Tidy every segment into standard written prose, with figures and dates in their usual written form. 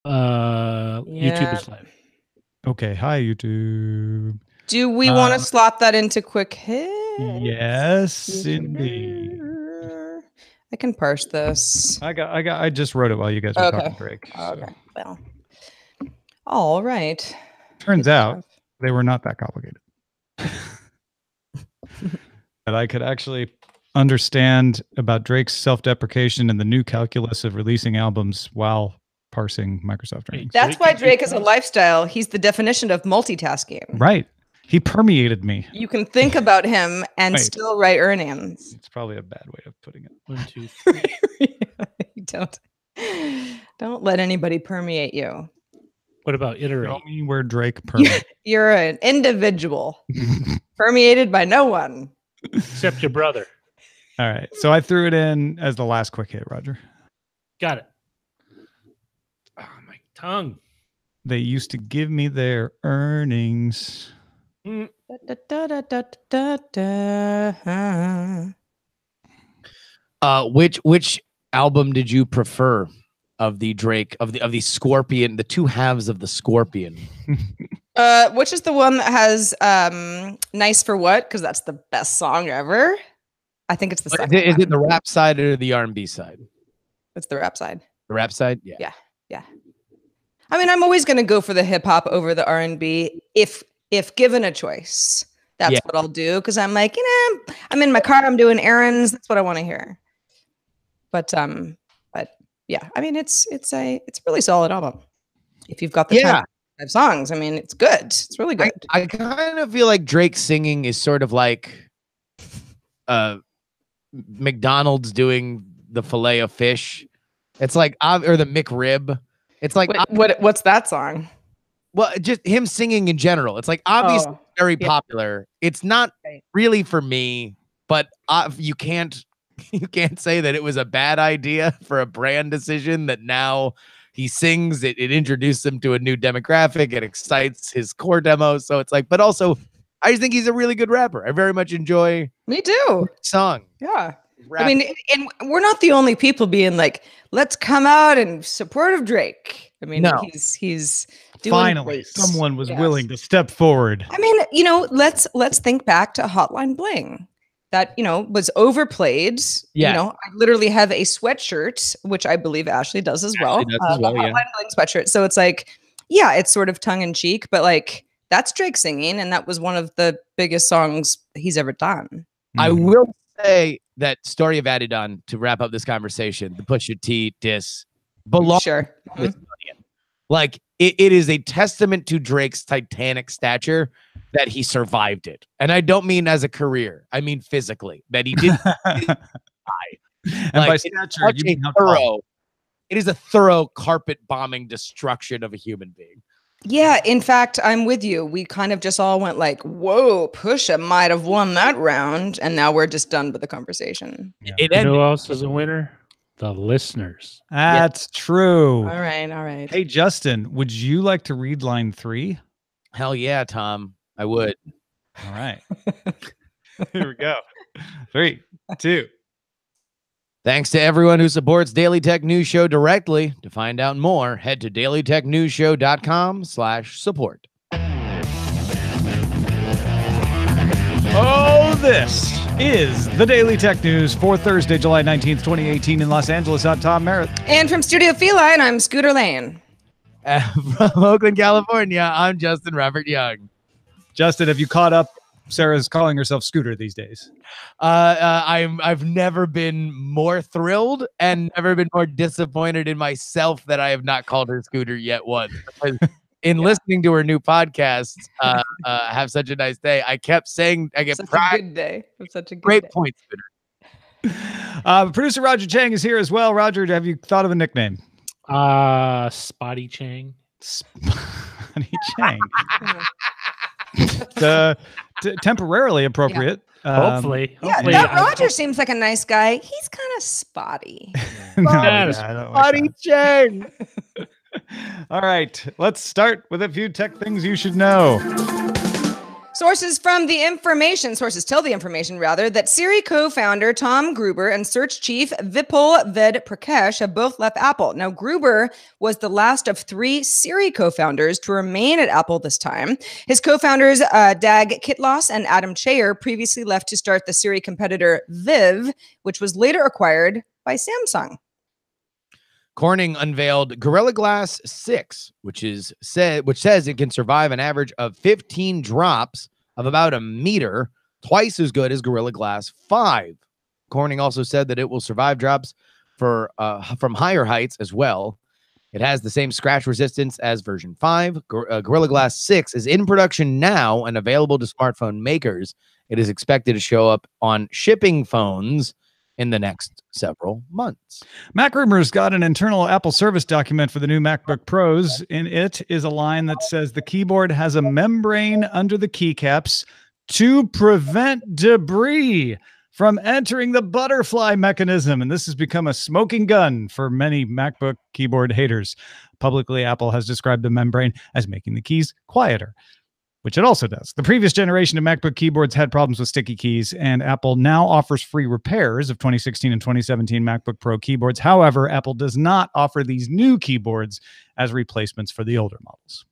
YouTube is live. Okay, hi YouTube. Do we want to slot that into quick hits? Yes, indeed. I can parse this. I just wrote it while you guys were talking Drake. Okay. Well. All right. Turns out they were not that complicated. But I could actually understand about Drake's self-deprecation and the new calculus of releasing albums while parsing Microsoft Drinks. That's why Drake is a lifestyle. He's the definition of multitasking. Right. He permeated me. You can think about him and still write earnings. It's probably a bad way of putting it. 1, 2, 3. Don't let anybody permeate you. What about iterate? Tell me where Drake permeated. You're an individual permeated by no one. Except your brother. All right. So I threw it in as the last quick hit, Roger. Got it. Oh, my tongue. They used to give me their earnings. Which album did you prefer of the Drake of the Scorpion, the two halves of the Scorpion? Which is the one that has Nice for What? Because that's the best song ever. I think it's the second. Is it the rap side or the R&B side? It's the rap side. The rap side? Yeah. I mean, I'm always going to go for the hip hop over the R&B if given a choice. That's what I'll do, because I'm like, I'm in my car, I'm doing errands. That's what I want to hear. But yeah, I mean, it's a really solid album. If you've got the time, 5 songs, I mean, it's good. It's really good. I kind of feel like Drake singing is sort of like McDonald's doing the filet of fish. It's like or the McRib. It's like what's that song? Well, just him singing in general. It's like obviously very popular. It's not really for me, but you can't say that it was a bad idea for a brand decision that now he sings. It introduced him to a new demographic. It excites his core demo. So it's like, but also I just think he's a really good rapper. I very much enjoy. Me too. Song. Yeah. I mean, and we're not the only people being like, let's come out in support of Drake. I mean, he's doing finally great. Someone was willing to step forward. I mean, let's think back to Hotline Bling. That, was overplayed. Yeah. I literally have a sweatshirt, which I believe Ashley does as well. Hotline Bling sweatshirt. So it's like, it's sort of tongue in cheek, but like that's Drake singing, and that was one of the biggest songs he's ever done. I will say that Story of Adidon, to wrap up this conversation, the Pusha T diss belongs. Sure. Like it is a testament to Drake's titanic stature that he survived it. And I don't mean as a career. I mean physically, that he didn't die. And by stature, you mean how it is a thorough carpet bombing destruction of a human being. Yeah, in fact, I'm with you. We kind of just all went like, whoa, Pusha might have won that round. And now we're just done with the conversation. Yeah. Who else is a winner? The listeners. That's true. All right. Hey, Justin, would you like to read line 3? Hell yeah, Tom. I would. All right. Here we go. 3, 2. Thanks to everyone who supports Daily Tech News Show directly. To find out more, head to dailytechnewsshow.com/support. Oh, this is the Daily Tech News for Thursday, July 19th, 2018 in Los Angeles. I'm Tom Merritt. And from Studio Feline, I'm Scooter Lane. From Oakland, California, I'm Justin Robert Young. Justin, have you caught up? Sarah's calling herself Scooter these days. I've never been more thrilled and never been more disappointed in myself that I have not called her Scooter yet once. In listening to her new podcast, Have Such a Nice Day, I kept saying, I get such a good day. Such a great day. point, Scooter. Producer Roger Chang is here as well. Roger, have you thought of a nickname? Spotty Chang. Spotty Chang. Temporarily appropriate. Hopefully. Roger seems like a nice guy. He's kind of spotty. Spotty Chang. All right, let's start with a few tech things you should know. Sources tell the information that Siri co-founder Tom Gruber and search chief Vipul Ved Prakash have both left Apple. Now, Gruber was the last of 3 Siri co-founders to remain at Apple this time. His co-founders, Dag Kitlos and Adam Cheyer, previously left to start the Siri competitor Viv, which was later acquired by Samsung. Corning unveiled Gorilla Glass 6, which says it can survive an average of 15 drops of about a meter, twice as good as Gorilla Glass 5. Corning also said that it will survive drops from higher heights as well. It has the same scratch resistance as version 5. Gorilla Glass 6 is in production now and available to smartphone makers. It is expected to show up on shipping phones in the next several months. MacRumors got an internal Apple service document for the new MacBook Pros. In it is a line that says the keyboard has a membrane under the keycaps to prevent debris from entering the butterfly mechanism. And this has become a smoking gun for many MacBook keyboard haters. Publicly, Apple has described the membrane as making the keys quieter, which it also does. The previous generation of MacBook keyboards had problems with sticky keys, and Apple now offers free repairs of 2016 and 2017 MacBook Pro keyboards. However, Apple does not offer these new keyboards as replacements for the older models.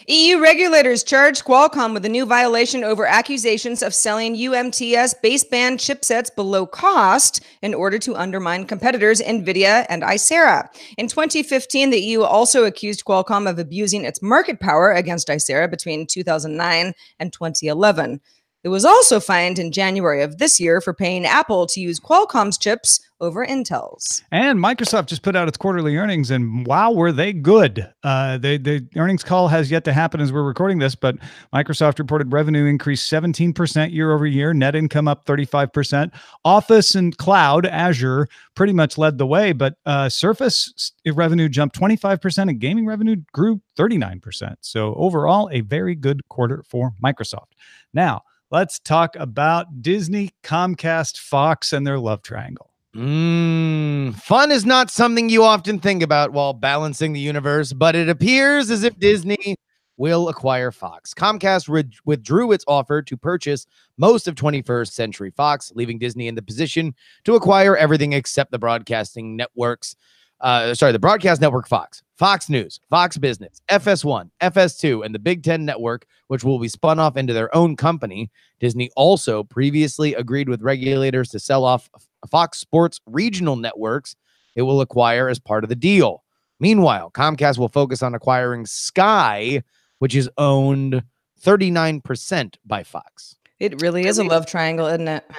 EU regulators charged Qualcomm with a new violation over accusations of selling UMTS baseband chipsets below cost in order to undermine competitors NVIDIA and Icera. In 2015, the EU also accused Qualcomm of abusing its market power against Icera between 2009 and 2011. It was also fined in January of this year for paying Apple to use Qualcomm's chips over Intel's. And Microsoft just put out its quarterly earnings, and wow, were they good. The earnings call has yet to happen as we're recording this, but Microsoft reported revenue increased 17% year over year, net income up 35%. Office and cloud, Azure, pretty much led the way, but Surface revenue jumped 25% and gaming revenue grew 39%. So overall, a very good quarter for Microsoft. Now, let's talk about Disney, Comcast, Fox, and their love triangle. Fun is not something you often think about while balancing the universe, but it appears as if Disney will acquire Fox. Comcast withdrew its offer to purchase most of 21st Century Fox, leaving Disney in the position to acquire everything except the broadcasting networks. The broadcast network Fox, Fox News, Fox Business, FS1, FS2, and the Big Ten Network, which will be spun off into their own company. Disney also previously agreed with regulators to sell off Fox Sports regional networks it will acquire as part of the deal. Meanwhile, Comcast will focus on acquiring Sky, which is owned 39% by Fox. It really is a love triangle, isn't it?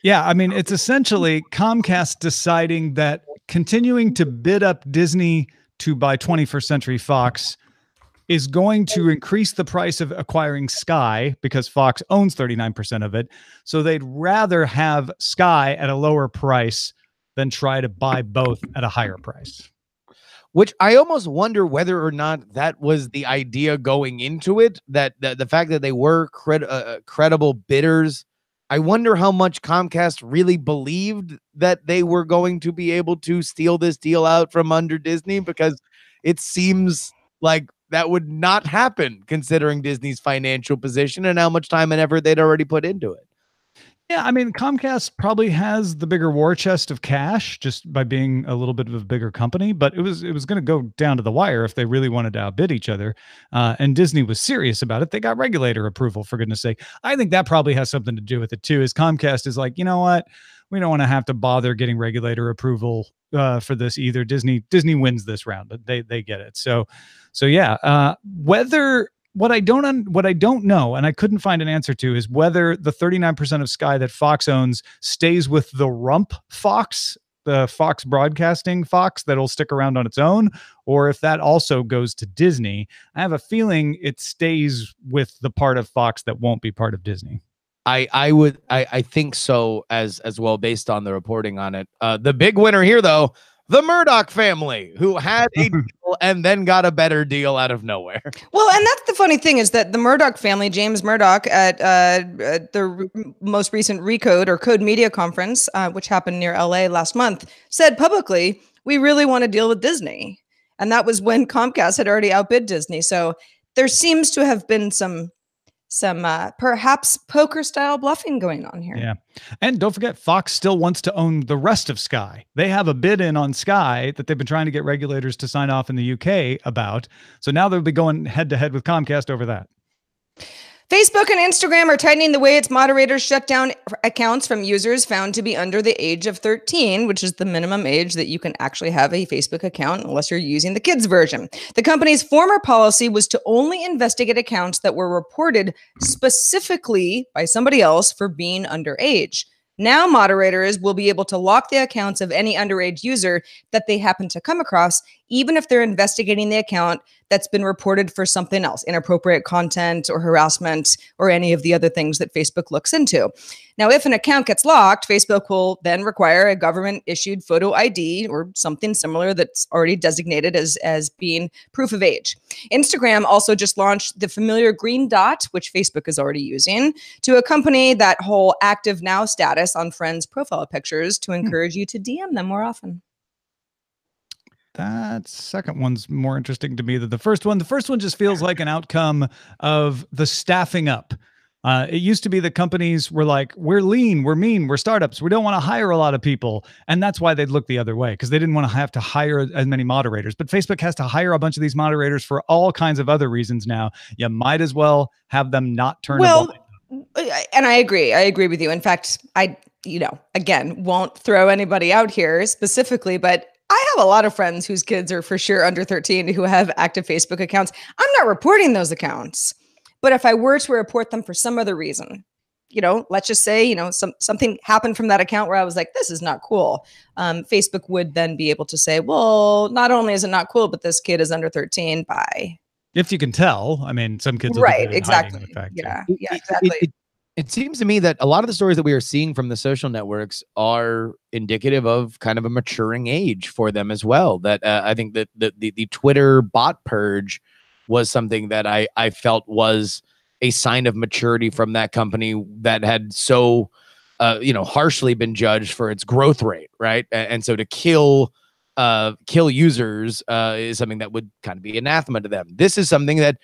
Yeah, I mean, it's essentially Comcast deciding that continuing to bid up Disney to buy 21st Century Fox is going to increase the price of acquiring Sky because Fox owns 39% of it. So they'd rather have Sky at a lower price than try to buy both at a higher price. Which I almost wonder whether or not that was the idea going into it, that the fact that they were credible bidders. I wonder how much Comcast really believed that they were going to be able to steal this deal out from under Disney, because it seems like that would not happen considering Disney's financial position and how much time and effort they'd already put into it. Yeah, I mean, Comcast probably has the bigger war chest of cash just by being a little bit of a bigger company, but it was going to go down to the wire if they really wanted to outbid each other. And Disney was serious about it. They got regulator approval, for goodness sake. I think that probably has something to do with it too, is Comcast is like, you know what? We don't want to have to bother getting regulator approval for this either. Disney wins this round, but they get it. So yeah, What I don't know, and I couldn't find an answer to, is whether the 39% of Sky that Fox owns stays with the rump Fox, the Fox Broadcasting Fox that'll stick around on its own, or if that also goes to Disney. I have a feeling it stays with the part of Fox that won't be part of Disney. I think so as well, based on the reporting on it. The big winner here, though, the Murdoch family, who had a deal and then got a better deal out of nowhere. Well, and that's the funny thing, is that the Murdoch family, James Murdoch, at the most recent Recode or Code Media Conference, which happened near LA last month, said publicly, we really want to deal with Disney. And that was when Comcast had already outbid Disney. So there seems to have been some perhaps poker style bluffing going on here. Yeah. And don't forget, Fox still wants to own the rest of Sky. They have a bid in on Sky that they've been trying to get regulators to sign off in the UK about. So now they'll be going head to head with Comcast over that. Facebook and Instagram are tightening the way its moderators shut down accounts from users found to be under the age of 13, which is the minimum age that you can actually have a Facebook account unless you're using the kids version. The company's former policy was to only investigate accounts that were reported specifically by somebody else for being underage. Now moderators will be able to lock the accounts of any underage user that they happen to come across, even if they're investigating the account that's been reported for something else, inappropriate content or harassment or any of the other things that Facebook looks into. Now, if an account gets locked, Facebook will then require a government-issued photo ID or something similar that's already designated as being proof of age. Instagram also just launched the familiar green dot, which Facebook is already using, to accompany that whole active now status on friends' profile pictures to encourage you to DM them more often. That second one's more interesting to me than the first one. The first one just feels like an outcome of the staffing up. It used to be that companies were like, we're lean, we're mean, we're startups. We don't want to hire a lot of people. And that's why they'd look the other way, because they didn't want to have to hire as many moderators. But Facebook has to hire a bunch of these moderators for all kinds of other reasons now. You might as well have them not turn and I agree with you. In fact, I again, won't throw anybody out here specifically, but I have a lot of friends whose kids are for sure under 13 who have active Facebook accounts. I'm not reporting those accounts, but if I were to report them for some other reason, let's just say, something happened from that account where I was like, this is not cool. Facebook would then be able to say, well, not only is it not cool, but this kid is under 13. Bye. If you can tell. I mean, some kids. Right. Exactly. Yeah, exactly. It seems to me that a lot of the stories that we are seeing from the social networks are indicative of kind of a maturing age for them as well. That I think that the Twitter bot purge was something that I felt was a sign of maturity from that company that had so, harshly been judged for its growth rate. Right. And so to kill users is something that would kind of be anathema to them. This is something that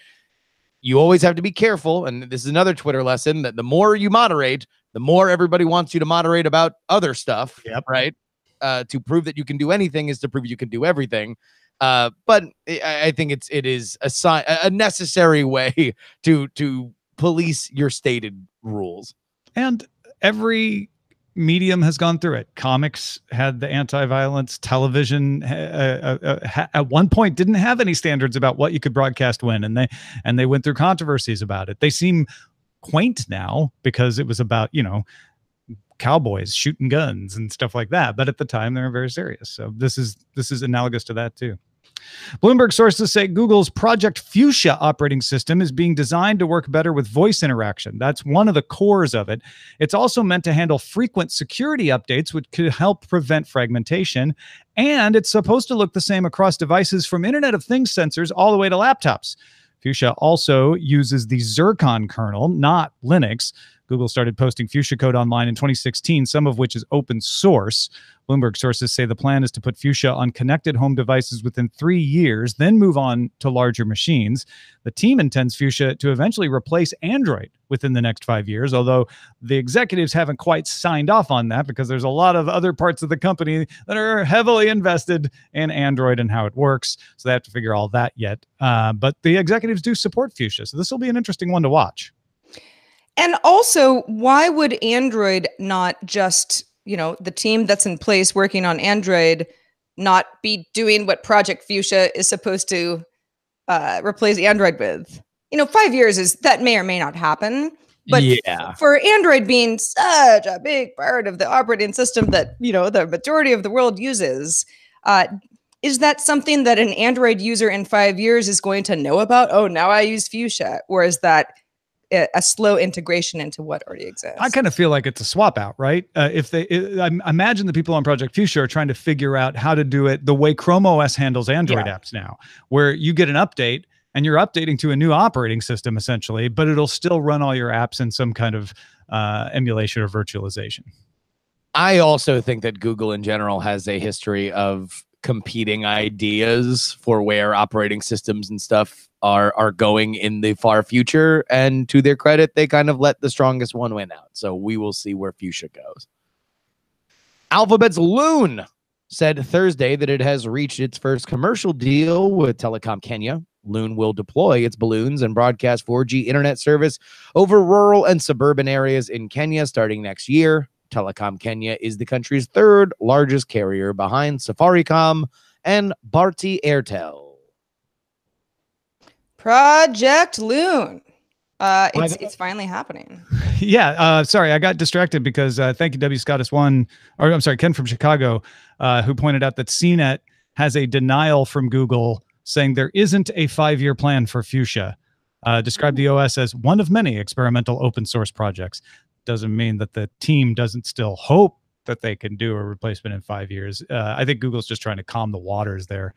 you always have to be careful. And this is another Twitter lesson that the more you moderate, the more everybody wants you to moderate about other stuff. Yep. Right. To prove that you can do anything is to prove you can do everything. But I think it is a necessary way to police your stated rules. And every medium has gone through it. Comics had the anti-violence. Television at one point didn't have any standards about what you could broadcast when, and they went through controversies about it. They seem quaint now because it was about, cowboys shooting guns and stuff like that. But at the time they were very serious. So this is analogous to that too. Bloomberg sources say Google's Project Fuchsia operating system is being designed to work better with voice interaction. That's one of the cores of it. It's also meant to handle frequent security updates, which could help prevent fragmentation. And it's supposed to look the same across devices from Internet of Things sensors all the way to laptops. Fuchsia also uses the Zircon kernel, not Linux. Google started posting Fuchsia code online in 2016, some of which is open source. Bloomberg sources say the plan is to put Fuchsia on connected home devices within 3 years, then move on to larger machines. The team intends Fuchsia to eventually replace Android within the next 5 years, although the executives haven't quite signed off on that because there's a lot of other parts of the company that are heavily invested in Android and how it works. So they have to figure all that yet. But the executives do support Fuchsia. So this will be an interesting one to watch. And also, why would Android not just, the team that's in place working on Android not be doing what Project Fuchsia is supposed to replace Android with? 5 years that may or may not happen. But for Android being such a big part of the operating system that, the majority of the world uses, is that something that an Android user in 5 years is going to know about? Oh, now I use Fuchsia. Or is that a slow integration into what already exists? I kind of feel like it's a swap out, right? I imagine the people on Project Fuchsia are trying to figure out how to do it the way Chrome OS handles Android apps now, where you get an update and you're updating to a new operating system essentially, but it'll still run all your apps in some kind of emulation or virtualization. I also think that Google in general has a history of competing ideas for where operating systems and stuff are going in the far future. And to their credit, they kind of let the strongest one win out. So we will see where Fuchsia goes. Alphabet's Loon said Thursday that it has reached its first commercial deal with Telecom Kenya. Loon will deploy its balloons and broadcast 4G internet service over rural and suburban areas in Kenya starting next year. Telecom Kenya is the country's third largest carrier behind Safaricom and Bharti Airtel. Project Loon. It's finally happening. Yeah. Sorry, I got distracted because thank you, W. Scottus1, or I'm sorry, Ken from Chicago, who pointed out that CNET has a denial from Google saying there isn't a 5-year plan for Fuchsia. Described the OS as one of many experimental open source projects. Doesn't mean that the team doesn't still hope that they can do a replacement in 5 years. I think Google's just trying to calm the waters there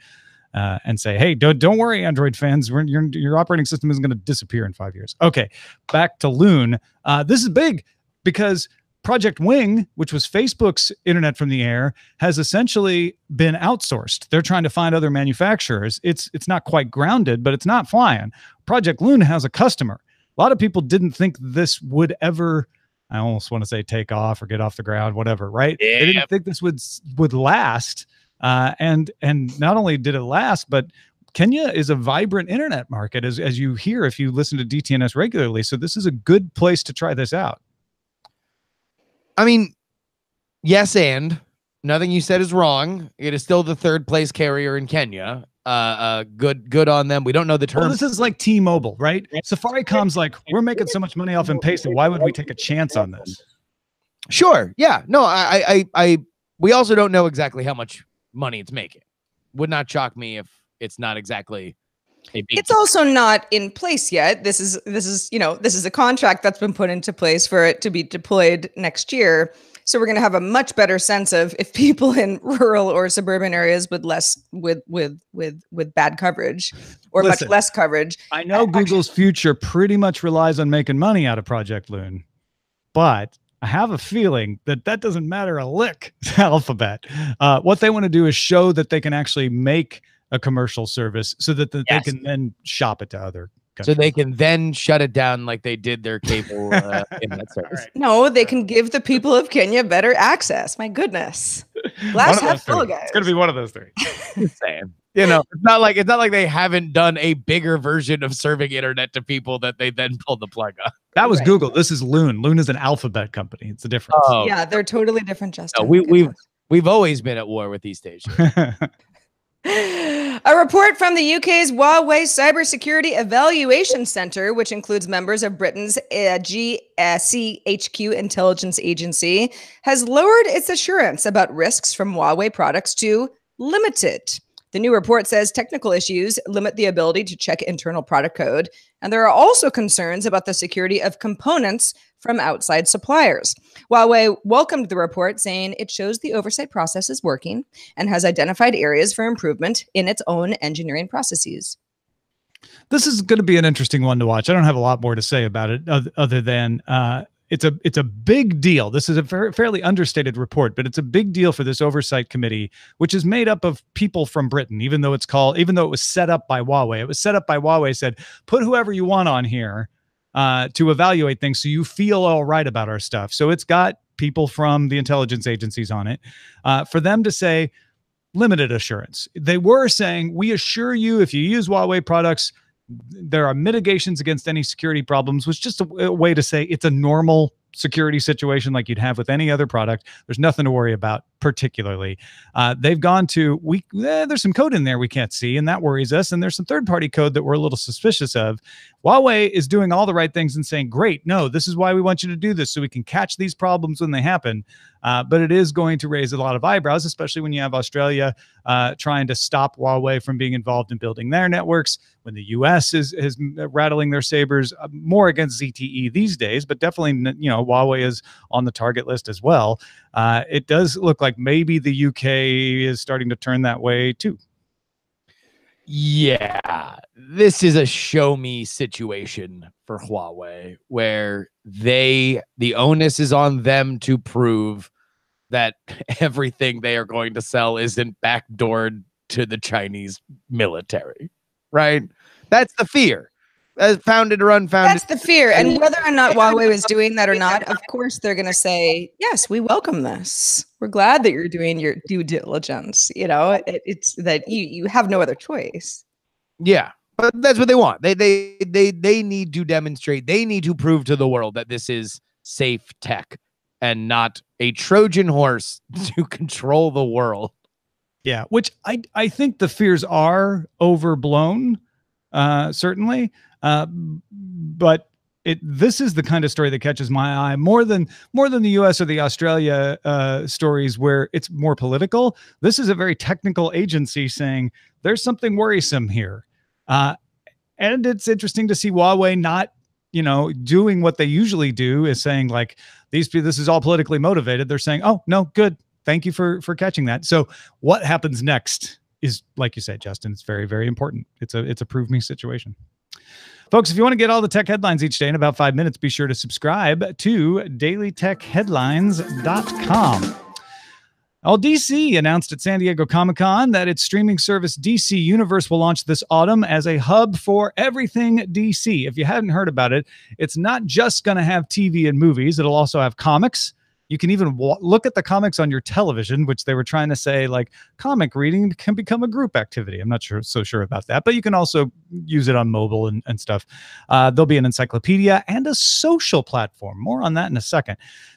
and say, hey, don't worry, Android fans. Your operating system isn't going to disappear in 5 years. Okay, back to Loon. This is big because Project Wing, which was Facebook's internet from the air, has essentially been outsourced. They're trying to find other manufacturers. It's not quite grounded, but it's not flying. Project Loon has a customer. A lot of people didn't think this would ever, I almost want to say take off or get off the ground, whatever, right? Yeah. They didn't think this would last. And not only did it last, but Kenya is a vibrant internet market, as you hear if you listen to DTNS regularly. So this is a good place to try this out. I mean, yes, and nothing you said is wrong. It is still the third place carrier in Kenya. Good on them. We don't know the term. Well, this is like T-Mobile, right? Safaricom's like, we're making so much money off M-Pesa. Why would we take a chance on this? Sure. Yeah. No, we also don't know exactly how much money it's making. Would not shock me if it's not exactly a big. It's also not in place yet. This is a contract that's been put into place for it to be deployed next year. So we're going to have a much better sense of if people in rural or suburban areas with bad coverage or much less coverage. I know Google's future pretty much relies on making money out of Project Loon, but I have a feeling that doesn't matter a lick to Alphabet. What they want to do is show that they can actually make a commercial service so that they can then shop it to other countries. So they can then shut it down like they did their cable internet service. Right. No, they can give the people of Kenya better access. My goodness. Glass half full, guys. It's going to be one of those three. Just saying. It's not like they haven't done a bigger version of serving internet to people that they then pulled the plug on. That was Google. This is Loon. Loon is an Alphabet company. It's a difference. Oh, yeah, they're totally different, Justin. No, we've always been at war with these stations. A report from the UK's Huawei Cybersecurity Evaluation Centre, which includes members of Britain's GCHQ intelligence agency, has lowered its assurance about risks from Huawei products to limited. The new report says technical issues limit the ability to check internal product code, and there are also concerns about the security of components from outside suppliers. Huawei welcomed the report, saying it shows the oversight process is working and has identified areas for improvement in its own engineering processes. This is going to be an interesting one to watch. I don't have a lot more to say about it other than it's a big deal. This is a fairly understated report, but it's a big deal for this oversight committee, which is made up of people from Britain, even though it was set up by Huawei. It was set up by Huawei, said, put whoever you want on here to evaluate things so you feel all right about our stuff. So it's got people from the intelligence agencies on it for them to say limited assurance. They were saying, we assure you if you use Huawei products, there are mitigations against any security problems, which is just a way to say it's a normal security situation like you'd have with any other product. There's nothing to worry about particularly. They've gone to, there's some code in there we can't see, and that worries us. And there's some third-party code that we're a little suspicious of. Huawei is doing all the right things and saying, great, no, this is why we want you to do this, so we can catch these problems when they happen. But it is going to raise a lot of eyebrows, especially when you have Australia trying to stop Huawei from being involved in building their networks, when the U.S. is rattling their sabers more against ZTE these days, but definitely, Huawei is on the target list as well. It does look like maybe the UK is starting to turn that way too. Yeah, this is a show me situation for Huawei where the onus is on them to prove that everything they are going to sell isn't backdoored to the Chinese military, right? That's the fear. Founded or unfounded. That's the fear. And whether or not Huawei was doing that or not, of course, they're going to say, yes, we welcome this. We're glad that you're doing your due diligence. You know, it's that you have no other choice. Yeah, but that's what they want. They need to demonstrate. They need to prove to the world that this is safe tech and not a Trojan horse to control the world. Yeah, which I think the fears are overblown, certainly. But this is the kind of story that catches my eye more than the US or the Australia stories where it's more political. This is a very technical agency saying there's something worrisome here. And it's interesting to see Huawei not, doing what they usually do, is saying like this is all politically motivated. They're saying, oh no, good. Thank you for catching that. So what happens next is, like you said, Justin, it's very, very important. It's a prove me situation. Folks, if you want to get all the tech headlines each day in about 5 minutes, be sure to subscribe to dailytechheadlines.com. Well, DC announced at San Diego Comic-Con that its streaming service DC Universe will launch this autumn as a hub for everything DC. If you hadn't heard about it, it's not just going to have TV and movies. It'll also have comics. You can even look at the comics on your television, which they were trying to say, like, comic reading can become a group activity. I'm not so sure about that, but you can also use it on mobile and stuff. There'll be an encyclopedia and a social platform. More on that in a second.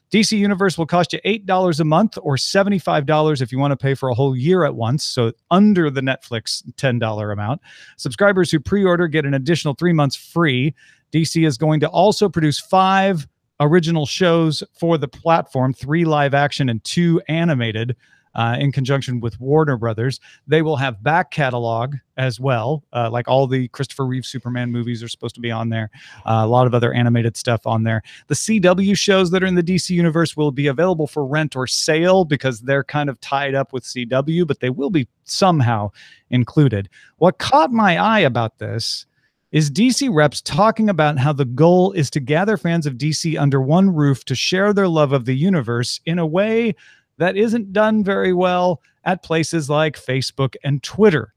DC Universe will cost you $8 a month or $75 if you want to pay for a whole year at once, so under the Netflix $10 amount. Subscribers who pre-order get an additional 3 months free. DC is going to also produce 5 original shows for the platform, 3 live action and 2 animated, in conjunction with Warner Brothers. They will have back catalog as well, like all the Christopher Reeve Superman movies are supposed to be on there. A lot of other animated stuff on there. The CW shows that are in the DC universe will be available for rent or sale because they're kind of tied up with CW, but they will be somehow included. What caught my eye about this is DC reps talking about how the goal is to gather fans of DC under one roof to share their love of the universe in a way that isn't done very well at places like Facebook and Twitter.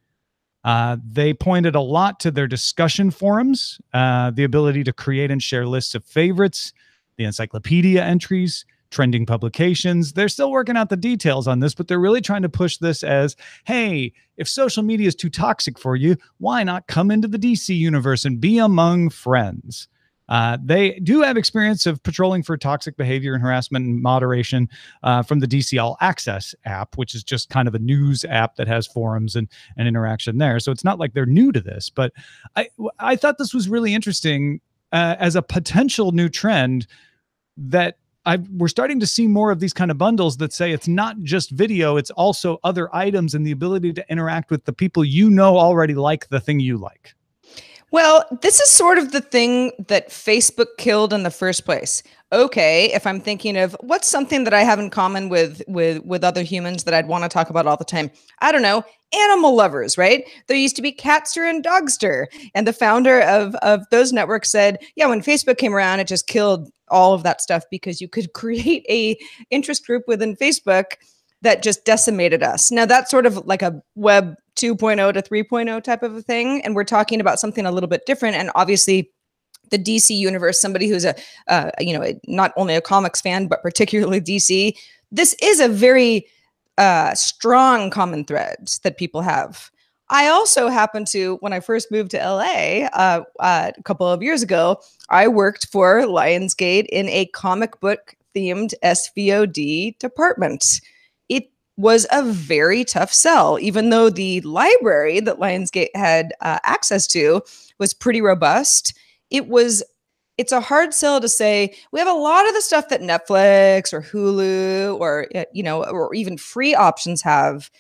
They pointed a lot to their discussion forums, the ability to create and share lists of favorites, the encyclopedia entries, trending publications. They're still working out the details on this, but they're really trying to push this as, hey, if social media is too toxic for you, why not come into the DC universe and be among friends? They do have experience of patrolling for toxic behavior and harassment and moderation from the DC All Access app, which is just kind of a news app that has forums and interaction there. So it's not like they're new to this, but I thought this was really interesting as a potential new trend that we're starting to see more of these kind of bundles that say it's not just video, it's also other items and the ability to interact with the people already like the thing you like. Well, this is sort of the thing that Facebook killed in the first place. Okay, if I'm thinking of what's something that I have in common with other humans that I'd want to talk about all the time. I don't know, animal lovers, right? There used to be Catster and Dogster. And the founder of those networks said, yeah, when Facebook came around, it just killed all of that stuff because you could create a interest group within Facebook that just decimated us. Now that's sort of like a web 2.0 to 3.0 type of a thing. And we're talking about something a little bit different. And obviously the DC universe, somebody who's not only a comics fan, but particularly DC, this is a very strong common thread that people have. I also happen to, when I first moved to LA a couple of years ago, I worked for Lionsgate in a comic book themed SVOD department. It was a very tough sell, even though the library that Lionsgate had access to was pretty robust. It's a hard sell to say, we have a lot of the stuff that Netflix or Hulu or even free options have,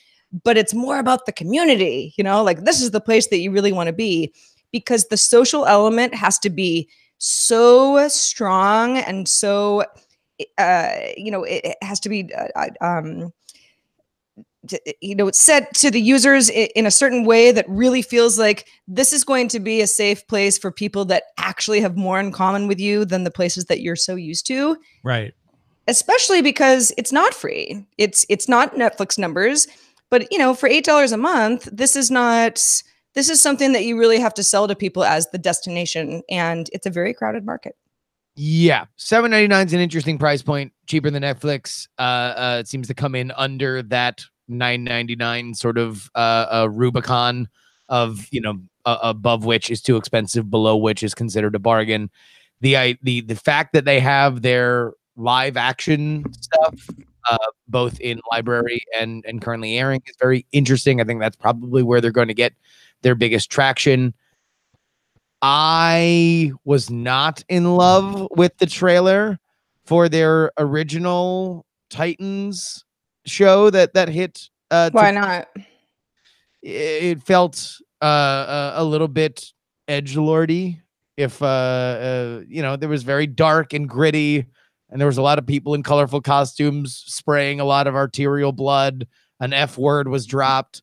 but it's more about the community, like this is the place that you really want to be, because the social element has to be so strong and so, it has to be, it's set to the users in a certain way that really feels like this is going to be a safe place for people that actually have more in common with you than the places that you're so used to. Right. especially because it's not free. It's not Netflix numbers, but for $8 a month, this is something that you really have to sell to people as the destination, and it's a very crowded market. Yeah, $7.99 is an interesting price point, cheaper than Netflix. It seems to come in under that $9.99 sort of Rubicon of above which is too expensive, below which is considered a bargain. The fact that they have their live action stuff both in library and currently airing is very interesting. I think that's probably where they're going to get their biggest traction. I was not in love with the trailer for their original Titans show that hit. Why not? It felt a little bit edgelordy. If there was very dark and gritty, and there was a lot of people in colorful costumes spraying a lot of arterial blood. An F word was dropped.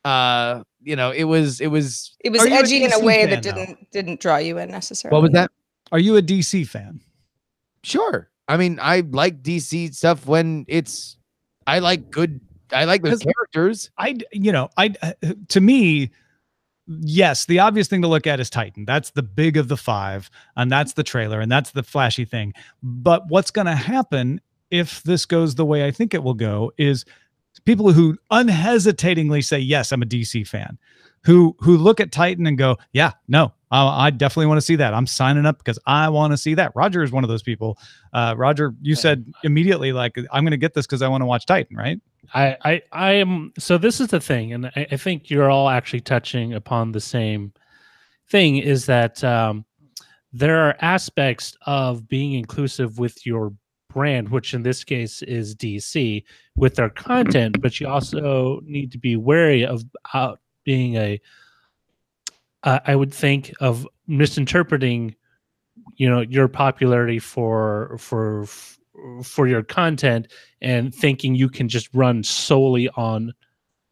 It was edgy in a way that didn't draw you in necessarily. What was that? Are you a DC fan? Sure. I mean, I like DC stuff when I like those characters. To me, yes, the obvious thing to look at is Titan. That's the big of the five, and that's the trailer, and that's the flashy thing. But what's going to happen if this goes the way I think it will go is people who unhesitatingly say, yes, I'm a DC fan, who look at Titan and go, yeah, no, I definitely want to see that. I'm signing up because I want to see that. Roger is one of those people. Roger, you said immediately, like, I'm going to get this because I want to watch Titan, right? I am. So this is the thing, and I think you're all actually touching upon the same thing, is that there are aspects of being inclusive with your brand, which in this case is DC, with their content, but you also need to be wary of being I would think of misinterpreting, your popularity for your content and thinking you can just run solely on,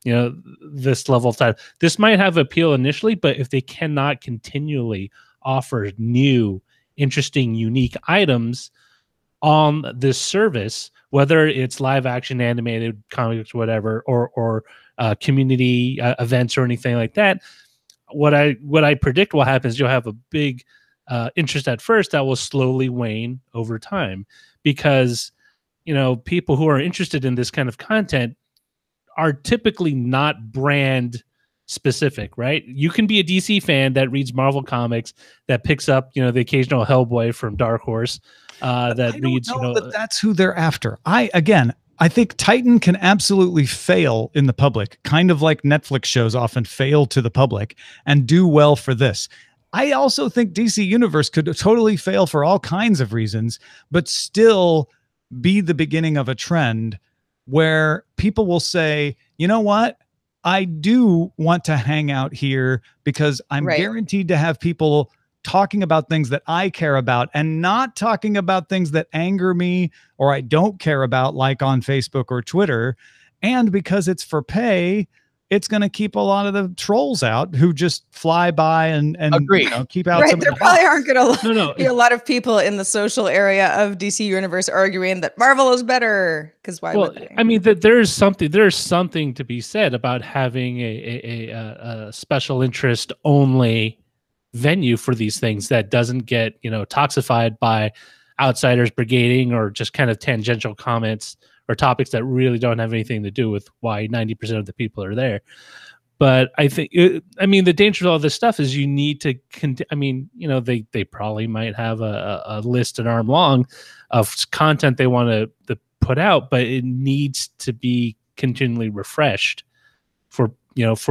this level of time. This might have appeal initially, but if they cannot continually offer new, interesting, unique items on this service, whether it's live action, animated, comics, whatever, or community events or anything like that, what I predict will happen is you'll have a big interest at first that will slowly wane over time, because people who are interested in this kind of content are typically not brand specific, right? You can be a DC fan that reads Marvel comics, that picks up the occasional Hellboy from Dark Horse, that reads that that's who they're after. I think Titan can absolutely fail in the public, kind of like Netflix shows often fail to the public, and do well for this. I also think DC Universe could totally fail for all kinds of reasons, but still be the beginning of a trend where people will say, you know what? I do want to hang out here because I'm guaranteed to have people talking about things that I care about and not talking about things that anger me or I don't care about, like on Facebook or Twitter. And because it's for pay, it's going to keep a lot of the trolls out who just fly by and keep out. Right. There probably aren't going to be a lot of people in the social area of DC Universe arguing that Marvel is better. Because why would they? I mean, there's something to be said about having a special interest only venue for these things that doesn't get toxified by outsiders brigading or just kind of tangential comments or topics that really don't have anything to do with why 90% of the people are there. But I think the danger of all this stuff is you need to they probably might have a list an arm long of content they want to put out, but it needs to be continually refreshed for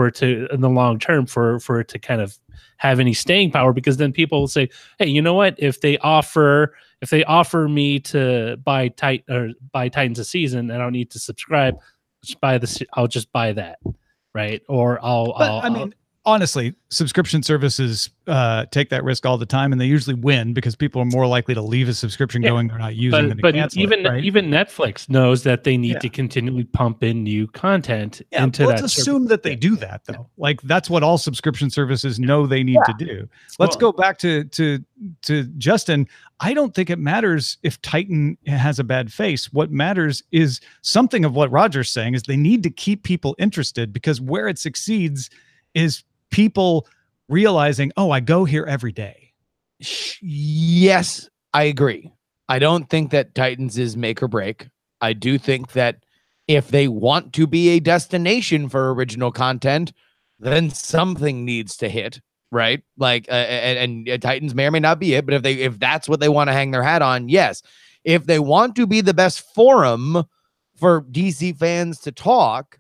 it to, in the long term, for it to kind of have any staying power, because then people will say, hey, you know what, if they offer me to buy Titans a season, I don't need to subscribe, I'll just buy that, right? Or honestly, subscription services take that risk all the time, and they usually win because people are more likely to leave a subscription going they're not using than to cancel even it, right? even Netflix knows that they need to continually pump in new content into that. Let's assume that they do that, though. Like, that's what all subscription services know they need to do. Let's go back to Justin. I don't think it matters if Titan has a bad face. What matters is something of what Roger's saying is they need to keep people interested, because where it succeeds is people realizing, oh, I go here every day. Yes, I agree. I don't think that Titans is make or break. I do think that if they want to be a destination for original content, then something needs to hit, right? Like, and Titans may or may not be it, but if that's what they want to hang their hat on, yes. If they want to be the best forum for DC fans to talk,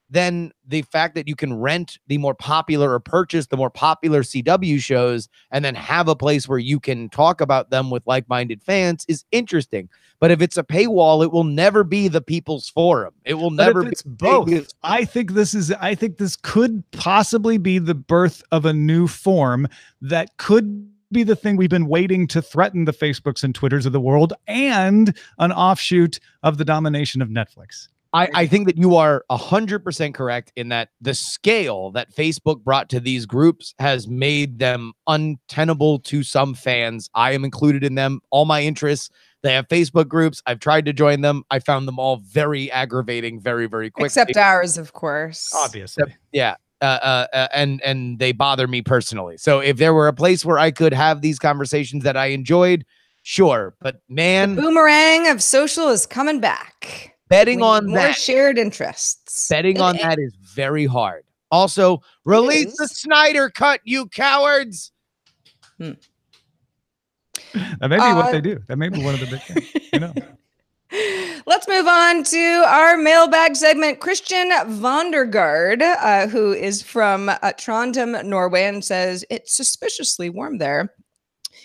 then the fact that you can rent the more popular or purchase the more popular CW shows and then have a place where you can talk about them with like-minded fans is interesting. But if it's a paywall, it will never be the people's forum. It will never be. It's both. I think this could possibly be the birth of a new form that could be the thing we've been waiting to threaten the Facebooks and Twitters of the world, and an offshoot of the domination of Netflix. I think that you are 100% correct in that the scale that Facebook brought to these groups has made them untenable to some fans. I am included in them. All my interests, they have Facebook groups. I've tried to join them. I found them all very aggravating, very, very quickly. Except ours, of course. Obviously. Yeah. And they bother me personally. So if there were a place where I could have these conversations that I enjoyed, sure. But man, the boomerang of social is coming back. Betting on more that, shared interests. Betting on that is very hard. Also, release the Snyder Cut, you cowards. That may be what they do. That may be one of the big things. You know. Let's move on to our mailbag segment. Christian Vondergaard, who is from Trondheim, Norway, and says it's suspiciously warm there,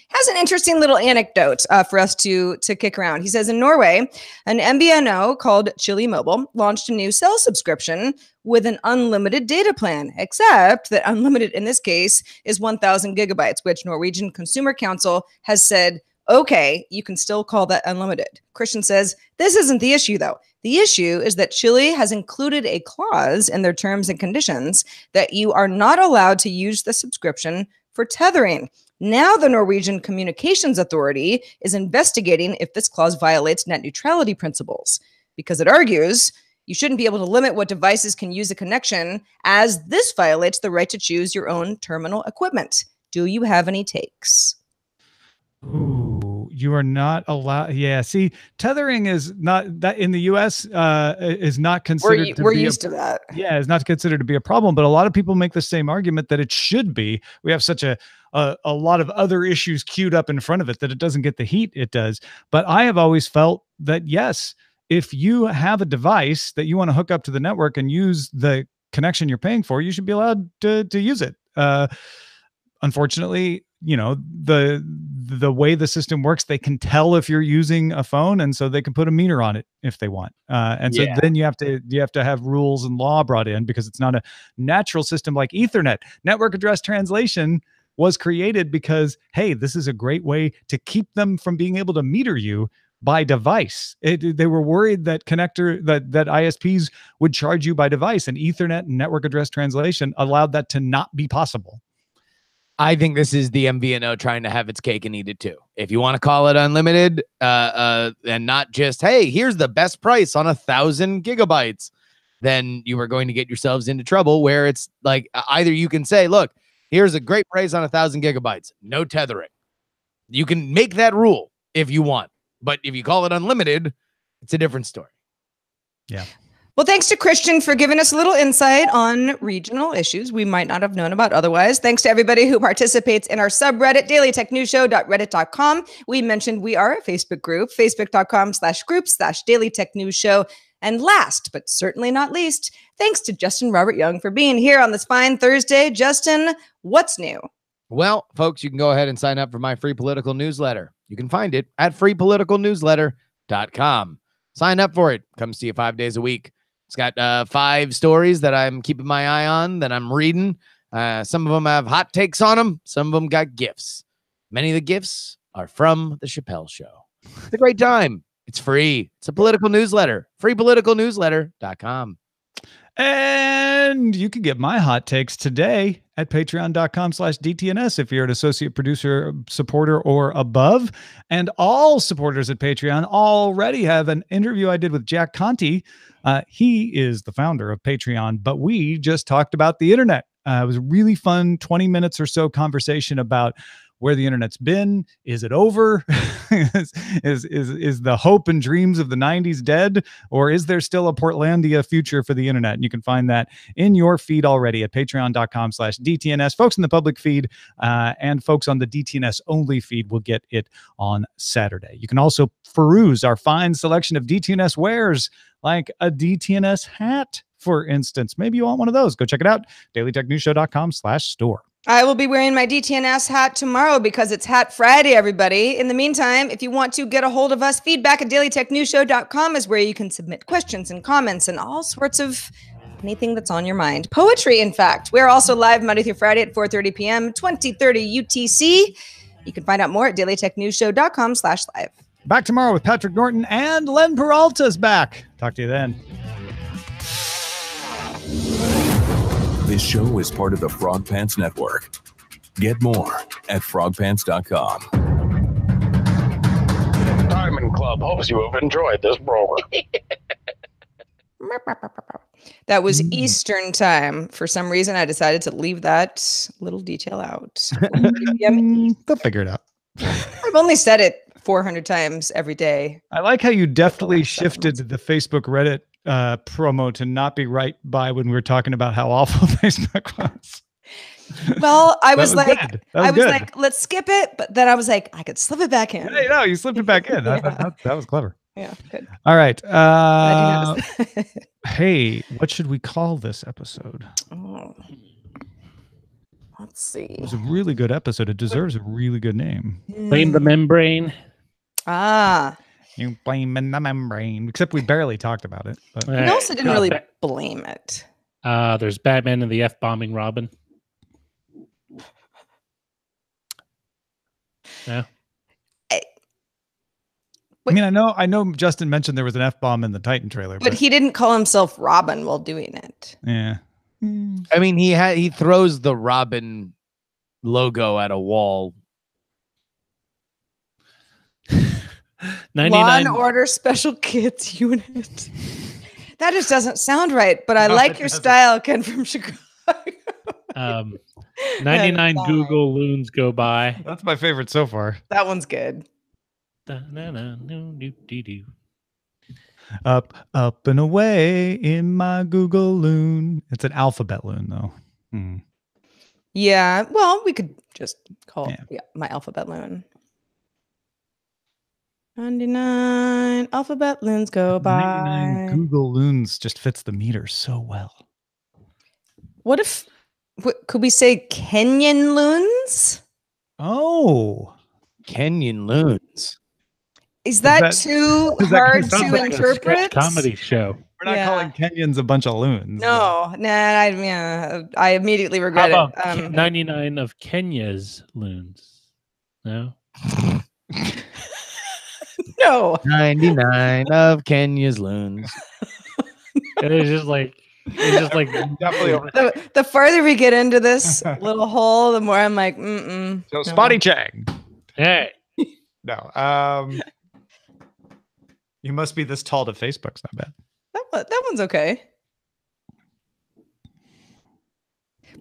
has an interesting little anecdote for us to kick around. He says in Norway, an MVNO called Chili Mobile launched a new cell subscription with an unlimited data plan, except that unlimited in this case is 1,000 gigabytes, which Norwegian Consumer Council has said, okay, you can still call that unlimited. Christian says, this isn't the issue, though. The issue is that Chile has included a clause in their terms and conditions that you are not allowed to use the subscription for tethering. Now the Norwegian Communications Authority is investigating if this clause violates net neutrality principles, because it argues you shouldn't be able to limit what devices can use a connection, as this violates the right to choose your own terminal equipment. Do you have any takes? Ooh, you are not allowed. Yeah, see, tethering is not that in the U.S. Is not considered. We're used to that. Yeah, it's not considered to be a problem. But a lot of people make the same argument that it should be. We have such a lot of other issues queued up in front of it that it doesn't get the heat it does. But I have always felt that yes, if you have a device that you want to hook up to the network and use the connection you're paying for, you should be allowed to use it. Unfortunately, you know, the way the system works, they can tell if you're using a phone, and so they can put a meter on it if they want. So then you have to have rules and law brought in, because it's not a natural system like Ethernet. Network address translation was created because, hey, this is a great way to keep them from being able to meter you by device. They were worried that that ISPs would charge you by device, and Ethernet and network address translation allowed that to not be possible. I think this is the MVNO trying to have its cake and eat it too. If you want to call it unlimited, and not just, hey, here's the best price on 1,000 gigabytes, then you are going to get yourselves into trouble, where it's like, either you can say, look, here's a great price on 1,000 gigabytes, no tethering. You can make that rule if you want, but if you call it unlimited, it's a different story. Yeah. Well, thanks to Christian for giving us a little insight on regional issues we might not have known about otherwise. Thanks to everybody who participates in our subreddit, dailytechnewsshow.reddit.com. We mentioned we are a Facebook group, facebook.com/groups/dailytechnewsshow. And last, but certainly not least, thanks to Justin Robert Young for being here on this fine Thursday. Justin, what's new? Well, folks, you can go ahead and sign up for my free political newsletter. You can find it at freepoliticalnewsletter.com. Sign up for it. Comes to you 5 days a week. It's got 5 stories that I'm keeping my eye on, that I'm reading. Some of them have hot takes on them. Some of them got gifts. Many of the gifts are from the Chappelle Show. It's a great time. It's free. It's a political newsletter. Freepoliticalnewsletter.com. And you can get my hot takes today at patreon.com/DTNS if you're an associate producer, supporter, or above. And all supporters at Patreon already have an interview I did with Jack Conte. He is the founder of Patreon, but we just talked about the internet. It was a really fun 20 minutes or so conversation about where the internet's been. Is it over? is the hope and dreams of the 90s dead? Or is there still a Portlandia future for the internet? And you can find that in your feed already at patreon.com/DTNS. Folks in the public feed and folks on the DTNS only feed will get it on Saturday. You can also peruse our fine selection of DTNS wares, like a DTNS hat, for instance. Maybe you want one of those. Go check it out. dailytechnewsshow.com/store. I will be wearing my DTNS hat tomorrow because it's Hat Friday, everybody. In the meantime, if you want to get a hold of us, feedback at dailytechnewsshow.com is where you can submit questions and comments and all sorts of anything that's on your mind. Poetry, in fact. We're also live Monday through Friday at 4:30 p.m., 2030 UTC. You can find out more at dailytechnewsshow.com/live. Back tomorrow with Patrick Norton, and Len Peralta's back. Talk to you then. This show is part of the Frog Pants Network. Get more at frogpants.com. Diamond Club hopes you have enjoyed this program. That was Eastern time. For some reason, I decided to leave that little detail out. They'll figure it out. I've only said it 400 times every day. I like how you deftly shifted the Facebook Reddit promo to not be right by when we were talking about how awful Facebook was. Well, I was like, good. Let's skip it. But then I was like, I could slip it back in. Hey, no, you slipped it back in. Yeah. That was clever. Yeah, good. All right. Glad you noticed. Hey, what should we call this episode? Oh. Let's see. It was a really good episode. It deserves a really good name. Blame the membrane. Ah. You blame in the membrane. Except we barely talked about it. But. We also didn't really blame it. There's Batman and the F-bombing Robin. Yeah. I mean, I know Justin mentioned there was an F-bomb in the Titan trailer. But he didn't call himself Robin while doing it. Yeah. I mean, he throws the Robin logo at a wall. 99 Law and Order Special Kids Unit. That just doesn't sound right, but I like your style, Ken from Chicago. 99 Google Loons go by. That's my favorite so far. That one's good. Up and away in my Google Loon. It's an alphabet loon, though. Yeah, well, we could just call it my alphabet loon. 99 alphabet loons go by. 99 Google Loons just fits the meter so well. What if, could we say Kenyan loons? Oh, Kenyan loons. Is that too hard to interpret? Comedy show. We're not calling Kenyans a bunch of loons. No, I immediately regret How it. about 99 of Kenya's loons? No. No. 99 of Kenya's loons. It's just like definitely over. The farther we get into this little hole, the more I'm like, So Spotty Chang. Hey. No. You must be this tall to Facebook's not bad. That one's okay.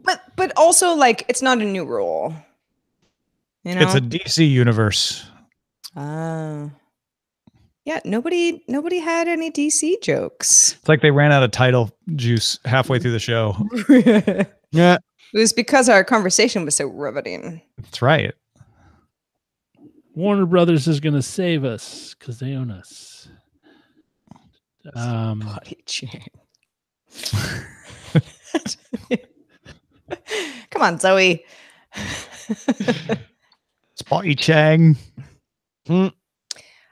But also, like, it's not a new rule. You know? It's a DC universe. Yeah, nobody had any DC jokes. It's like they ran out of title juice halfway through the show. Yeah. It was because our conversation was so riveting. That's right. Warner Brothers is going to save us because they own us. Spotty Chang. Come on, Zoe. Spotty Chang.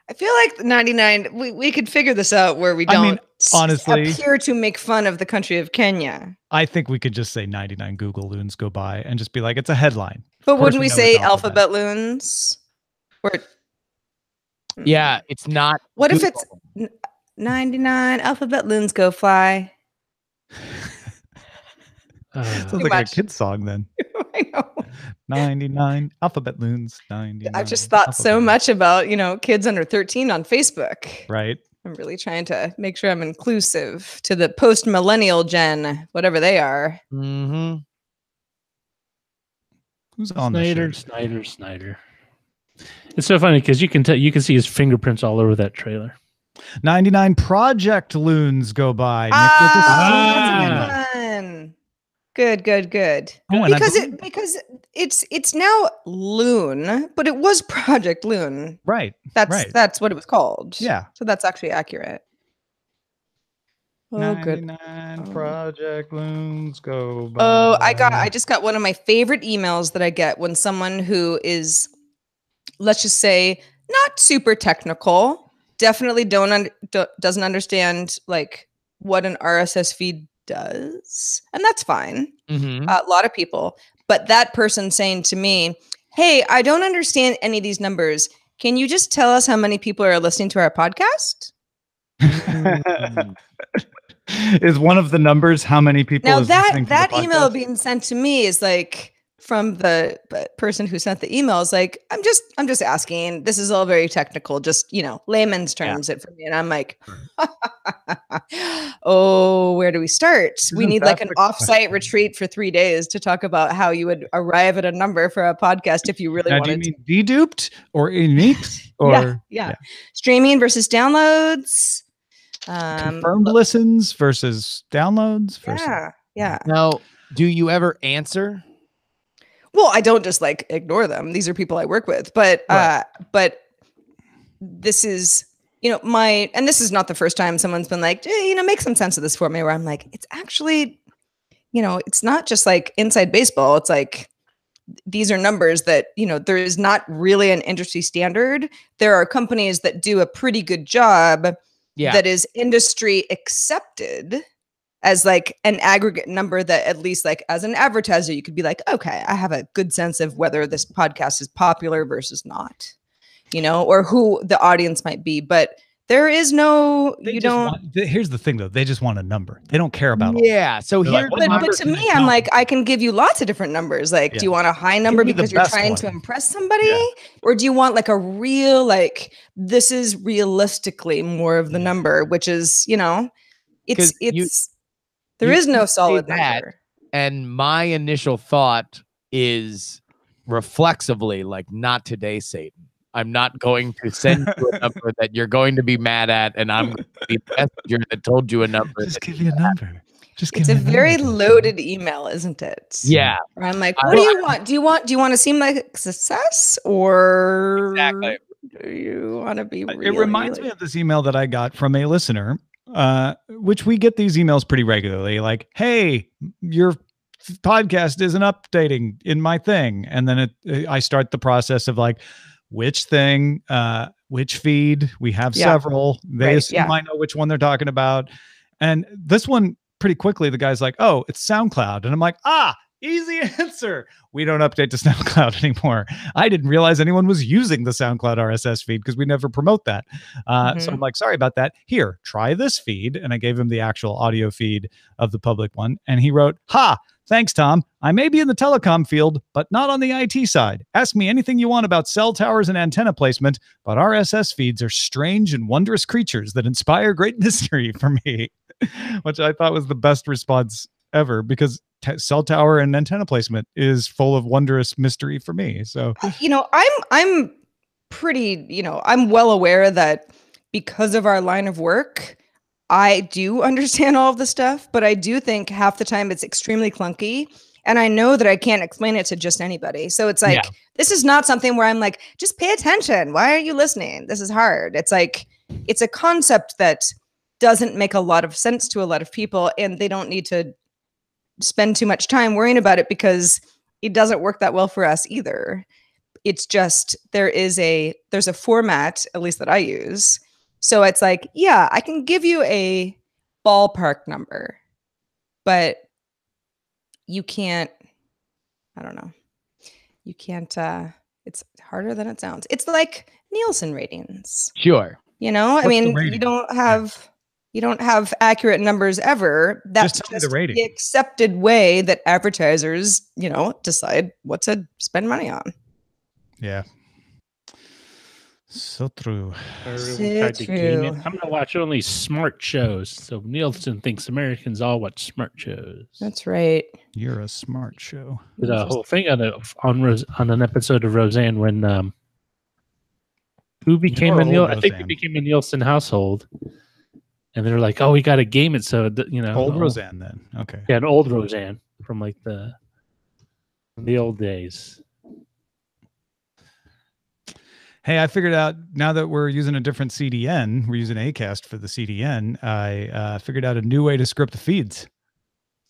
I feel like 99, we could figure this out where we don't honestly appear to make fun of the country of Kenya. I think we could just say 99 Google Loons go by and just be like, it's a headline. But wouldn't we say alphabet loons? Or Yeah, it's not. What if Google. it's 99 alphabet loons go fly? Sounds like a kid's song then. I know. 99 alphabet loons. 99. I've just thought so much about, kids under 13 on Facebook. Right. I'm really trying to make sure I'm inclusive to the post-millennial gen, whatever they are. Mm-hmm. Who's on Snyder. It's so funny because you can see his fingerprints all over that trailer. 99 Project Loons go by. That's a good one. Good. Oh, because it's now Loon, but it was Project Loon. Right. That's what it was called. Yeah. So that's actually accurate. Oh, good. 99 Project Loons go by. Oh, I just got one of my favorite emails that I get when someone who is, let's just say, not super technical, definitely doesn't understand like what an RSS feed does, and that's fine. Mm-hmm. A lot of people, but that person saying to me, "Hey, I don't understand any of these numbers. Can you just tell us how many people are listening to our podcast?" Is one of the numbers how many people? Now that email being sent to me is like from the person who sent the email is like, I'm just asking. This is all very technical, just layman's terms it for me, and I'm like, oh, where do we start? We need like an offsite retreat for 3 days to talk about how you would arrive at a number for a podcast if you really wanted. Do you mean deduped or unique or yeah, streaming versus downloads. Confirmed listens versus downloads. Yeah. Now, do you ever answer? Well, I don't just like ignore them. These are people I work with, but this is, and this is not the first time someone's been like, make some sense of this for me, where I'm like, it's actually, it's not just like inside baseball. It's like, these are numbers that, there is not really an industry standard. There are companies that do a pretty good job that is industry accepted as like an aggregate number that at least like as an advertiser, you could be like, okay, I have a good sense of whether this podcast is popular versus not, or who the audience might be. But there is no, here's the thing though. They just want a number. They don't care about all. So here, but to me, I'm like, I can give you lots of different numbers. Like, do you want a high number because you're trying to impress somebody? Or do you want like a real, like, this is realistically more of the number, which is, there is no solid number. And my initial thought is reflexively like, not today, Satan. I'm not going to send you a number that you're going to be mad at, and I'm going to be the messenger that told you a number. Just give you a number. It's a very loaded email, isn't it? Yeah. Where I'm like, what do you want? Do you want to seem like success, or do you want to be real? It reminds me of this email that I got from a listener, which we get these emails pretty regularly. Like, hey, your podcast isn't updating in my thing, and then I start the process of like, which thing, which feed. We have several. They assume I know which one they're talking about. And this one, pretty quickly, the guy's like, oh, it's SoundCloud. And I'm like, easy answer. We don't update to SoundCloud anymore. I didn't realize anyone was using the SoundCloud RSS feed because we never promote that. So I'm like, sorry about that. Here, try this feed. And I gave him the actual audio feed of the public one. And he wrote, thanks, Tom. I may be in the telecom field, but not on the IT side. Ask me anything you want about cell towers and antenna placement, but RSS feeds are strange and wondrous creatures that inspire great mystery for me, which I thought was the best response ever, because cell tower and antenna placement is full of wondrous mystery for me. So, I'm pretty, I'm well aware that because of our line of work, I do understand all of the stuff, but I do think half the time it's extremely clunky. And I know that I can't explain it to just anybody. So it's like, this is not something where I'm like, just pay attention. Why are you listening? This is hard. It's like, it's a concept that doesn't make a lot of sense to a lot of people, and they don't need to spend too much time worrying about it because it doesn't work that well for us either. It's just there's a format, at least that I use. So it's like, yeah, I can give you a ballpark number, but you can't, I don't know. You can't, it's harder than it sounds. It's like Nielsen ratings. Sure. You know, I mean, you don't have accurate numbers ever. That's just the accepted way that advertisers, decide what to spend money on. Yeah. So true. I'm gonna watch only smart shows. So Nielsen thinks Americans all watch smart shows. That's right. You're a smart show. Did a whole thing on an episode of Roseanne when who became I think it became a Nielsen household, and they're like, "Oh, we got to game it." So old Roseanne then. Okay. Yeah, an old Roseanne from like the old days. Hey, I figured out now that we're using a different CDN, we're using Acast for the CDN. I figured out a new way to script the feeds.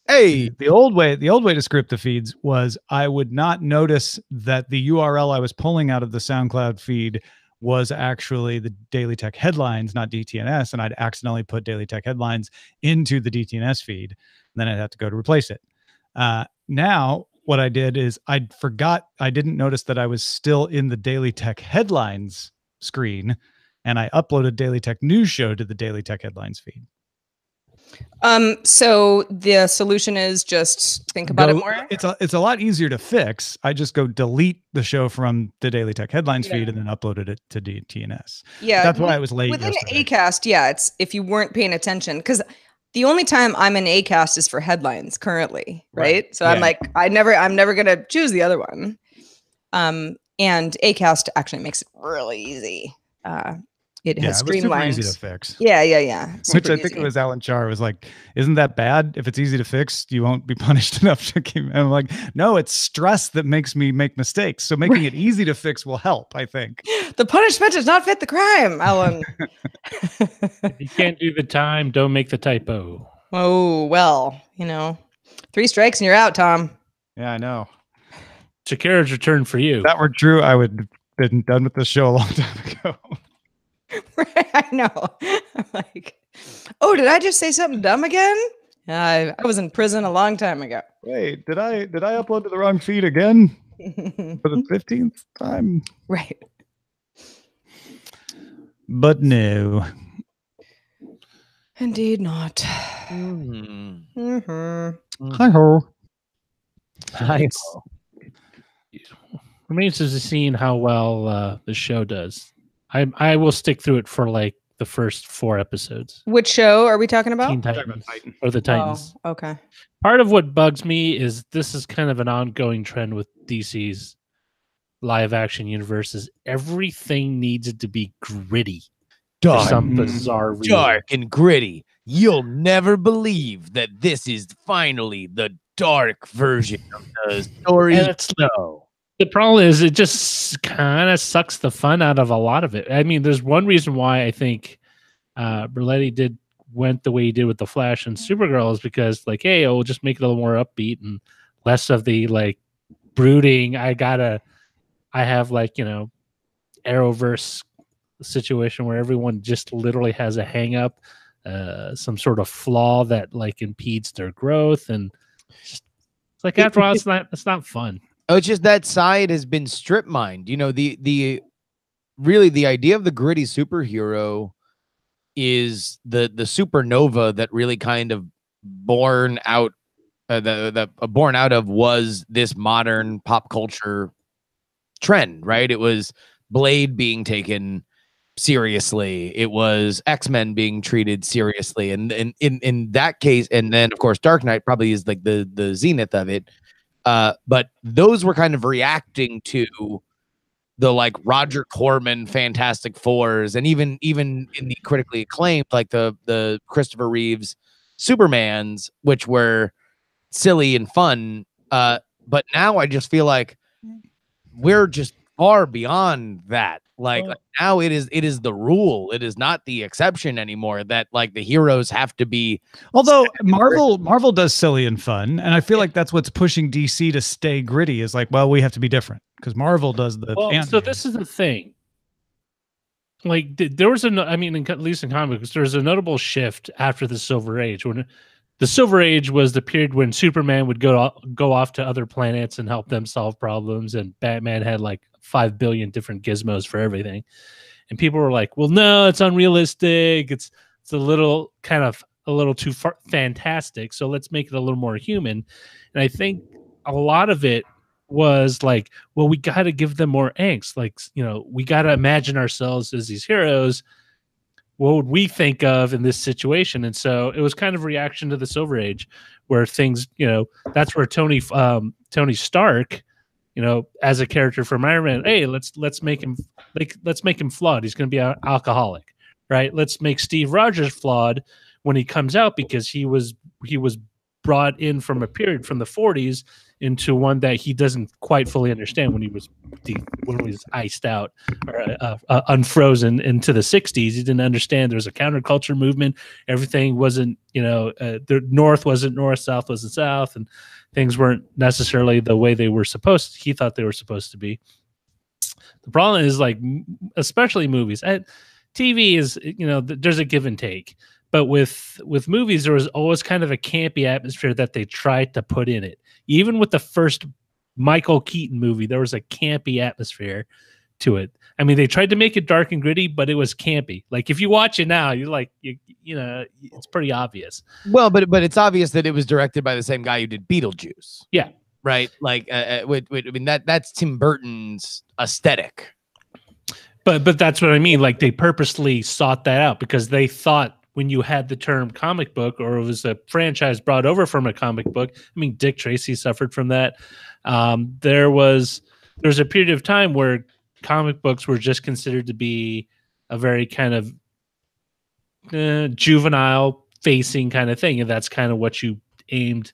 Hey, the old way to script the feeds was I would not notice that the URL I was pulling out of the SoundCloud feed was actually the Daily Tech headlines, not DTNS, and I'd accidentally put Daily Tech headlines into the DTNS feed, and then I'd have to go to replace it. Now what I did is I didn't notice that I was still in the Daily Tech headlines screen, and I uploaded Daily Tech News Show to the Daily Tech headlines feed. So the solution is just think about it more. It's a lot easier to fix. I just go delete the show from the Daily Tech headlines feed and then uploaded it to DTNS. Yeah. That's why I was late. Within Acast, it's if you weren't paying attention, because the only time I'm in Acast is for headlines currently, right? So I'm like, I'm never gonna choose the other one. And Acast actually makes it really easy. It has streamlined. It was super easy to fix. Yeah. Which I think it was Alan Char was like, "Isn't that bad? If it's easy to fix, you won't be punished enough to keep." And I'm like, "No, it's stress that makes me make mistakes. So making it easy to fix will help, I think." The punishment does not fit the crime, Alan. If you can't do the time, don't make the typo. Oh, well, 3 strikes and you're out, Tom. Yeah, I know. Shakira's return for you. If that were true, I would have been done with the show a long time ago. Right, I know. I'm like, oh, did I just say something dumb again? I was in prison a long time ago. Wait, did I upload to the wrong feed again for the 15th time? Right. But no. Indeed not. Hi-ho. Nice. Remains to be seen how well the show does. I will stick through it for like the first 4 episodes. Which show are we talking about? Teen Titans or the Titans. Oh, okay. Part of what bugs me is this is kind of an ongoing trend with DC's live action universes. Everything needs it to be gritty. For some bizarre reason. Dark and gritty. You'll never believe that this is finally the dark version of the story. And it's slow. The problem is it just kind of sucks the fun out of a lot of it. I mean, there's one reason why I think Berletti went the way he did with The Flash and Supergirl is because, like, hey, we'll just make it a little more upbeat and less of the, like, brooding. I have, like, Arrowverse situation where everyone just literally has a hang up, some sort of flaw that, like, impedes their growth. And it's like, after a while, it's not fun. Oh, it's just that side has been strip mined. The idea of the gritty superhero is the supernova that really kind of born out of was this modern pop culture trend, right? It was Blade being taken seriously. It was X-Men being treated seriously. And in that case, and then of course Dark Knight probably is like the zenith of it. But those were kind of reacting to the like Roger Corman Fantastic Fours, and even in the critically acclaimed, like the Christopher Reeves Supermans, which were silly and fun. But now I just feel like we're far beyond that. Like now it is the rule. It is not the exception anymore that like the heroes have to be. Although Marvel does silly and fun, and I feel like that's what's pushing DC to stay gritty. Is like, well, we have to be different because Marvel does the. Well, so this is the thing. Like there was at least in comics, there was a notable shift after the Silver Age. When the Silver Age was the period when Superman would go off to other planets and help them solve problems, and Batman had like 5 billion different gizmos for everything. And people were like, well, no, it's unrealistic. It's a little too fantastic. So let's make it a little more human. And I think a lot of it was like, well, we got to give them more angst. Like, we got to imagine ourselves as these heroes. What would we think of in this situation? And so it was kind of a reaction to the Silver Age where things, that's where Tony Stark, as a character from Iron Man, hey, let's make him flawed. He's going to be an alcoholic, right? Let's make Steve Rogers flawed when he comes out because he was brought in from a period from the 40s into one that he doesn't quite fully understand when he was iced out or unfrozen into the 60s. He didn't understand there was a counterculture movement. Everything wasn't, the North wasn't North, South wasn't South, and things weren't necessarily the way he thought they were supposed to be. The problem is, like, especially movies. TV is, there's a give and take. But with movies, there was always kind of a campy atmosphere that they tried to put in it. Even with the first Michael Keaton movie, there was a campy atmosphere to it. I mean, they tried to make it dark and gritty, but it was campy. Like, if you watch it now, you're like, it's pretty obvious. Well, but it's obvious that it was directed by the same guy who did Beetlejuice. Yeah. Right. Like, I mean, that's Tim Burton's aesthetic. But that's what I mean. Like, they purposely sought that out because they thought, when you had the term comic book or it was a franchise brought over from a comic book, I mean, Dick Tracy suffered from that. There was a period of time where comic books were just considered to be a very kind of juvenile facing kind of thing. And that's kind of what you aimed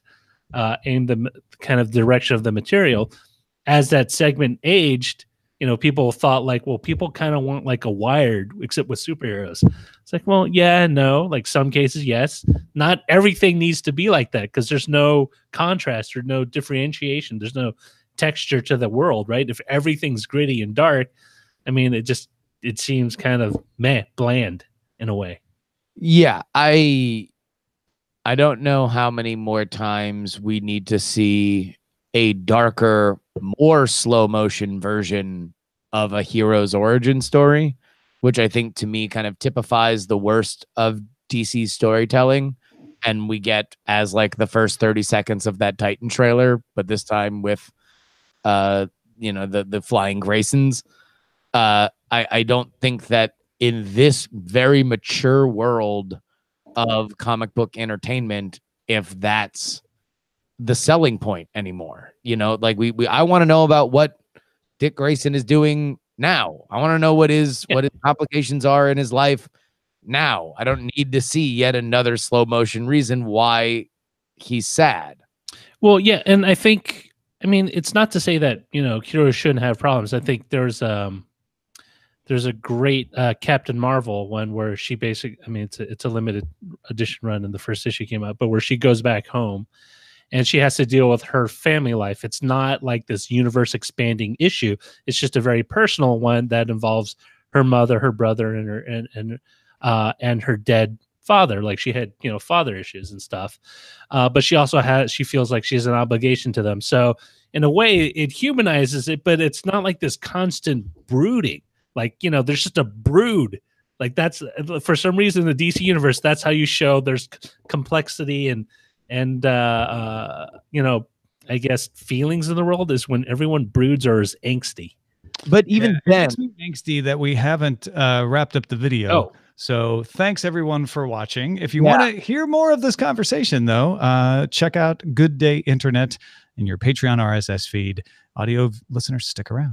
the kind of direction of the material. As that segment aged, people thought like, well, people kind of want like a Wired, except with superheroes. It's like, well, yeah, no, like some cases, yes. Not everything needs to be like that because there's no contrast or no differentiation. There's no texture to the world, right? If everything's gritty and dark, I mean, it seems kind of bland in a way. Yeah, I don't know how many more times we need to see a darker, more slow motion version of a hero's origin story, which I think to me kind of typifies the worst of DC's storytelling. And we get as like the first 30 seconds of that Titan trailer, but this time with, the flying Graysons. I don't think that in this very mature world of comic book entertainment, if that's the selling point anymore, like I want to know about what Dick Grayson is doing now. I want to know what his complications are in his life now. I don't need to see yet another slow motion reason why he's sad. Well, yeah, and I think, I mean, it's not to say that heroes shouldn't have problems. I think there's a great Captain Marvel one where she basically, I mean, it's a limited edition run and the first issue came out, but where she goes back home and she has to deal with her family life. It's not like this universe expanding issue. It's just a very personal one that involves her mother, her brother, and her dead father. Like she had, father issues and stuff. But she also she feels like she has an obligation to them. So in a way it humanizes it, but it's not like this constant brooding. Like, there's just a brood. Like that's, for some reason, in the DC universe, that's how you show there's complexity and I guess feelings in the world is when everyone broods or is angsty. But even then, angsty that we haven't wrapped up the video. Oh. So thanks everyone for watching. If you want to hear more of this conversation, though, check out Good Day Internet in your Patreon RSS feed. Audio listeners, stick around.